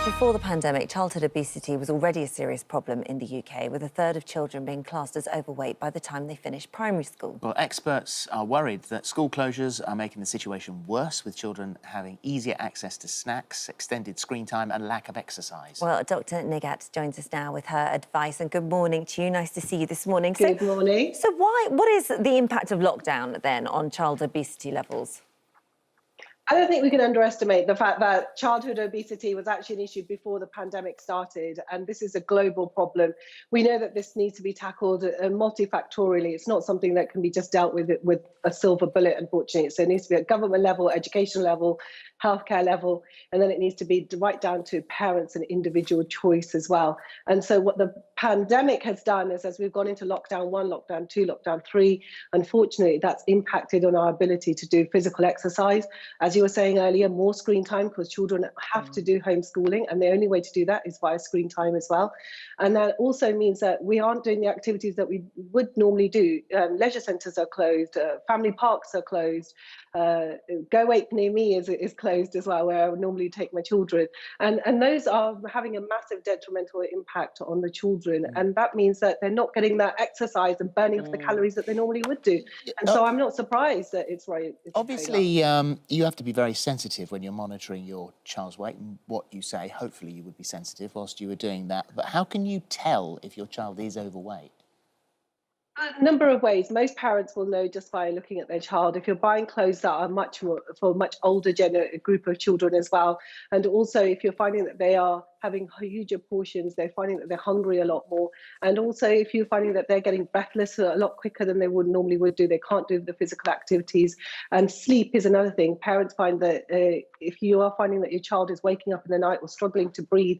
Before the pandemic, childhood obesity was already a serious problem in the UK, with a third of children being classed as overweight by the time they finish primary school. Well, experts are worried that school closures are making the situation worse, with children having easier access to snacks, extended screen time and lack of exercise. Well, Dr Nighat joins us now with her advice, and good morning to you. Nice to see you this morning. Good morning. So what is the impact of lockdown then on child obesity levels? I don't think we can underestimate the fact that childhood obesity was actually an issue before the pandemic started, and this is a global problem. We know that this needs to be tackled multifactorially. It's not something that can be just dealt with a silver bullet, unfortunately. So it needs to be at government level, education level, healthcare level, and then it needs to be right down to parents and individual choice as well. And so what the pandemic has done is, as we've gone into lockdown 1, lockdown 2, lockdown 3, unfortunately, that's impacted on our ability to do physical exercise. As you were saying earlier, more screen time, because children have to do homeschooling, and the only way to do that is via screen time as well. And that also means that we aren't doing the activities that we would normally do. Leisure centres are closed, family parks are closed, Go Wake near me is closed as well, where I would normally take my children. And those are having a massive detrimental impact on the children. And that means that they're not getting that exercise and burning off the calories that they normally would do. And so I'm not surprised that it's right. Obviously, you have to be very sensitive when you're monitoring your child's weight and what you say. Hopefully you would be sensitive whilst you were doing that. But how can you tell if your child is overweight? A number of ways. Most parents will know just by looking at their child. If you're buying clothes that are much more for a much older group of children as well, and also if you're finding that they are having huger portions, they're finding that they're hungry a lot more, and also if you're finding that they're getting breathless a lot quicker than they would normally do, they can't do the physical activities. And sleep is another thing. Parents find that if you are finding that your child is waking up in the night or struggling to breathe,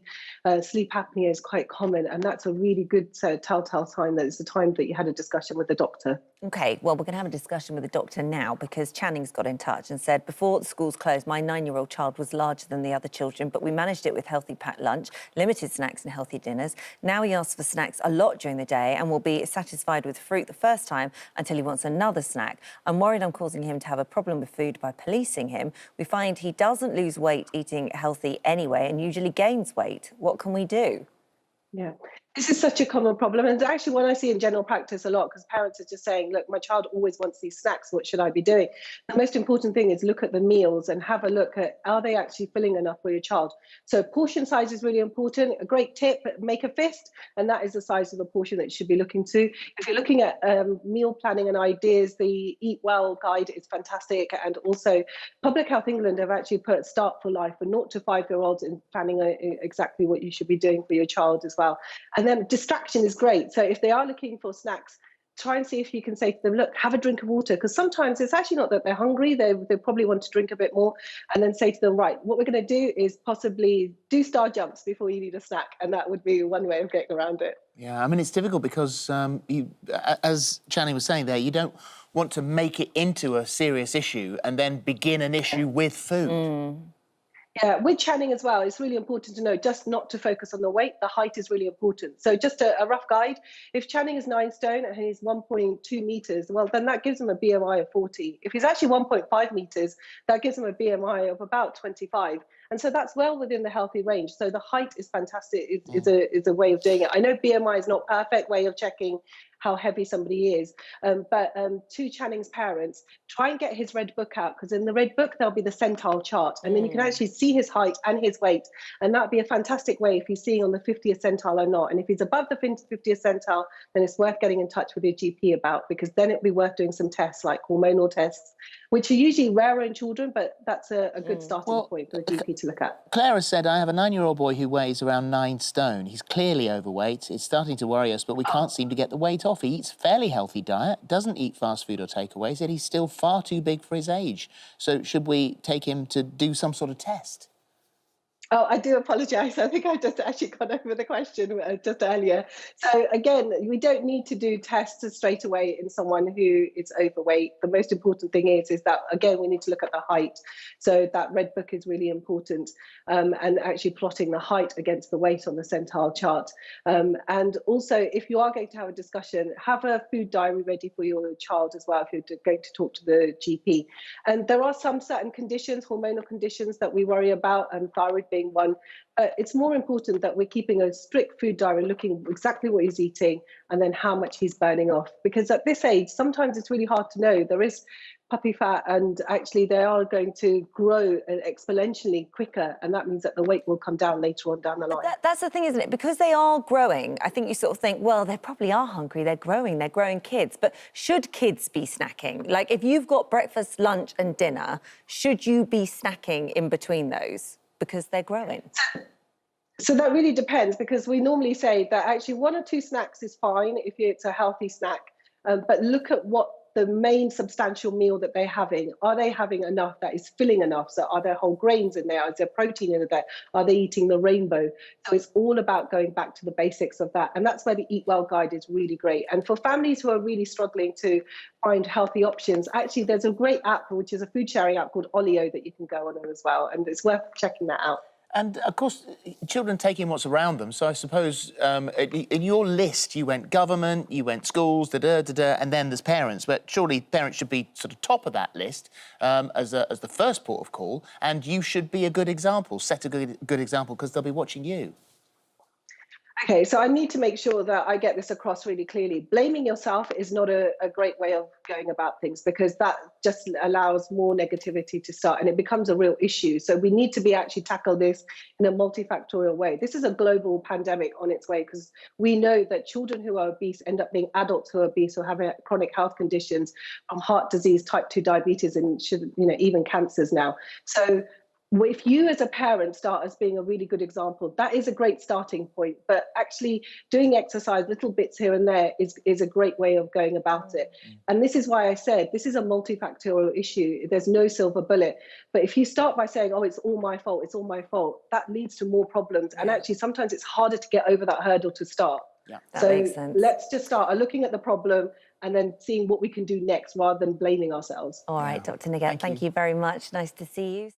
sleep apnea is quite common, and that's a really good telltale sign that it's the time that you had a discussion with the doctor. OK, well, we're going to have a discussion with the doctor now, because Channing's got in touch and said, before the schools closed, my 9-year-old child was larger than the other children, but we managed it with healthy packed lunch, limited snacks and healthy dinners. Now he asks for snacks a lot during the day and will be satisfied with fruit the first time until he wants another snack. I'm worried I'm causing him to have a problem with food by policing him. We find he doesn't lose weight eating healthy anyway and usually gains weight. What can we do? Yeah, this is such a common problem, and actually one I see in general practice a lot, because parents are just saying, look, my child always wants these snacks, what should I be doing? The most important thing is look at the meals and have a look at, are they actually filling enough for your child? So portion size is really important. A great tip, make a fist, and that is the size of the portion that you should be looking to. If you're looking at meal planning and ideas, the Eat Well guide is fantastic, and also Public Health England have actually put Start for Life for 0 to 5-year-olds in planning exactly what you should be doing for your child as well. And then distraction is great. So if they are looking for snacks, try and see if you can say to them, look, have a drink of water, because sometimes it's actually not that they're hungry, they probably want to drink a bit more, and then say to them, right, what we're going to do is possibly do star jumps before you need a snack, and that would be one way of getting around it. Yeah, I mean, it's difficult because, as Channing was saying there, you don't want to make it into a serious issue and then begin an issue with food. Yeah, with Channing as well, it's really important to know just not to focus on the weight. The height is really important. So just a rough guide, if Channing is 9 stone and he's 1.2 meters, well, then that gives him a BMI of 40. If he's actually 1.5 meters, that gives him a BMI of about 25. And so that's well within the healthy range. So the height is fantastic, is a way of doing it. I know BMI is not a perfect way of checking how heavy somebody is. But to Channing's parents, try and get his red book out, because in the red book, there'll be the centile chart. And then you can actually see his height and his weight. And that'd be a fantastic way if he's seeing on the 50th centile or not. And if he's above the 50th centile, then it's worth getting in touch with your GP about, because then it'd be worth doing some tests like hormonal tests, which are usually rarer in children, but that's a good starting point for a GP to look at. Clara said, I have a 9-year-old boy who weighs around 9 stone. He's clearly overweight. It's starting to worry us, but we can't seem to get the weight off. He eats fairly healthy diet, doesn't eat fast food or takeaways, yet he's still far too big for his age. So should we take him to do some sort of test? Oh, I do apologise. I think I just actually got over the question just earlier. So again, we don't need to do tests straight away in someone who is overweight. The most important thing is that, again, we need to look at the height. So that red book is really important, and actually plotting the height against the weight on the centile chart. And also, if you are going to have a discussion, have a food diary ready for your child as well, if you're going to talk to the GP. And there are some certain conditions, hormonal conditions, that we worry about, and thyroid being being one. But it's more important that we're keeping a strict food diary, looking exactly what he's eating and then how much he's burning off. Because at this age, sometimes it's really hard to know. There is puppy fat, and actually they are going to grow exponentially quicker, and that means that the weight will come down later on down the line. That's the thing, isn't it? Because they are growing, I think you sort of think, well, they probably are hungry, they're growing kids. But should kids be snacking? Like, if you've got breakfast, lunch and dinner, should you be snacking in between those? Because they're growing. So that really depends, because we normally say that actually 1 or 2 snacks is fine if it's a healthy snack, but look at what the main substantial meal that they're having. Are they having enough that is filling enough? So are there whole grains in there? Is there protein in there? Are they eating the rainbow? So it's all about going back to the basics of that. And that's where the Eat Well guide is really great. And for families who are really struggling to find healthy options, actually there's a great app, which is a food sharing app called Olio, that you can go on as well. And it's worth checking that out. And, of course, children take in what's around them. So I suppose in your list, you went government, you went schools, and then there's parents. But surely parents should be sort of top of that list as the first port of call. And you should be a good example, set a good example, because they'll be watching you. Okay, so I need to make sure that I get this across really clearly. Blaming yourself is not a great way of going about things, because that just allows more negativity to start and it becomes a real issue. So we need to actually tackle this in a multifactorial way. This is a global pandemic on its way, because we know that children who are obese end up being adults who are obese or have chronic health conditions, from heart disease, type 2 diabetes, and even cancers now. So if you as a parent start as being a really good example, that is a great starting point. But actually doing exercise, little bits here and there, is a great way of going about it. And this is why I said this is a multifactorial issue. There's no silver bullet. But if you start by saying, oh, it's all my fault, that leads to more problems. And actually sometimes it's harder to get over that hurdle to start. Yeah, that so makes sense. Let's just start looking at the problem and then seeing what we can do next rather than blaming ourselves. All right, Dr. Nighat, thank you very much. Nice to see you.